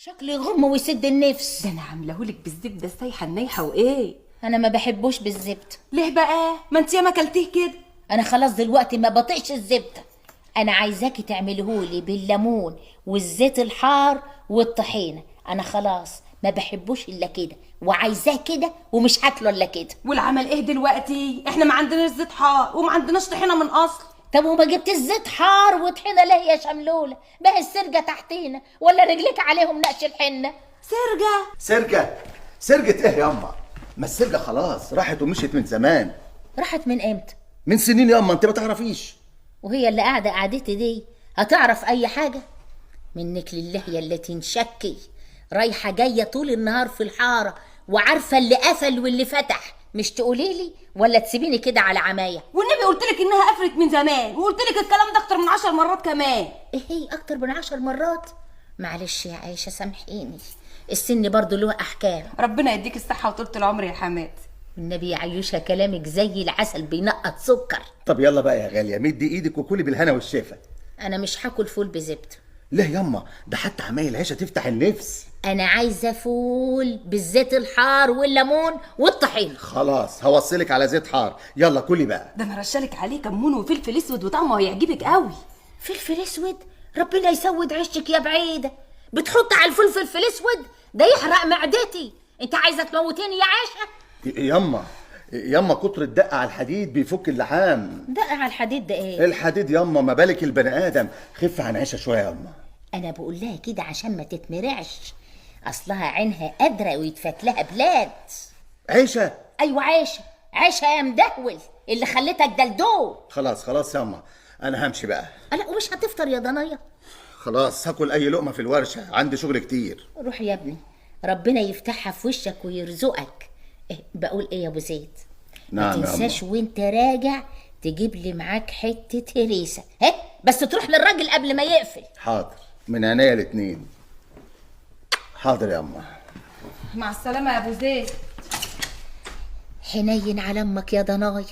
شكله يغم ويسد النفس. ده انا عاملهولك بالزبده السايحه النايحه وايه. انا ما بحبوش بالزبده. ليه بقى؟ ما انت ياما اكلتيه كده. انا خلاص دلوقتي ما بطيقش الزبده. انا عايزاكي تعمليهولي بالليمون والزيت الحار والطحينه. انا خلاص ما بحبوش الا كده وعايزاه كده ومش هاكله الا كده. والعمل ايه دلوقتي؟ احنا ما عندناش زيت حار وما عندناش طحينه من اصل. طب وما جبت الزيت حار وطحينه ليه يا شملوله؟ ما هي السرجه تحتينا ولا رجلك عليهم نقش الحنه؟ سرقة ايه ياما؟ ما السرقة خلاص راحت ومشيت من زمان. راحت من امتى؟ من سنين ياما، انت ما تعرفيش. وهي اللي قاعده قعدتي دي هتعرف اي حاجه؟ منك لله يا اللي تنشكي، رايحه جايه طول النهار في الحاره وعارفه اللي قفل واللي فتح، مش تقولي لي ولا تسيبيني كده على عمايه؟ والنبي قلت لك انها قفلت من زمان، وقلت لك الكلام ده اكتر من 10 مرات كمان. ايه هي اكتر من 10 مرات؟ معلش يا عايشه سامحيني، السن برضو له احكام. ربنا يديك الصحه وطولة العمر يا حماد. النبي يا عيوشه كلامك زي العسل بينقط سكر. طب يلا بقى يا غالية، مدي ايدك وكلي بالهنا والشفا. انا مش هاكل فول بزبده. ليه ياما؟ ده حتى عمايل العيشة تفتح النفس. انا عايزه فول بالزيت الحار والليمون والطحينه. خلاص هوصلك على زيت حار، يلا كلي بقى. ده انا رشالك عليه كمون وفلفل اسود وطعمه هيعجبك قوي. فلفل اسود؟ ربنا يسود عشتك يا بعيده، بتحط على الفول فلفل اسود؟ ده يحرق معدتي. انت عايزه تموتيني يا عايشه؟ ياما كتر الدق على الحديد بيفك اللحام. دق على الحديد ده ايه؟ الحديد ياما، ما بالك البني ادم. خف عن عيشة شويه ياما. انا بقول لها كده عشان ما تتمرعش، اصلها عينها قادره ويتفات لها بلاد. عيشة؟ ايوه عيشه يا مدهول اللي خليتك دلدول. خلاص ياما، انا همشي بقى. لا ومش هتفطر يا ضنايا؟ خلاص هاكل اي لقمه في الورشه، عندي شغل كتير. روح يا ابني، ربنا يفتحها في وشك ويرزقك. بقول ايه يا ابو زيد؟ نعم ما تنساش وانت راجع تجيب لي معاك حته هريسه، بس تروح للراجل قبل ما يقفل. حاضر، من عينيا الاتنين. حاضر يا اما. مع السلامه يا ابو زيد. حنين على امك يا ضنايا.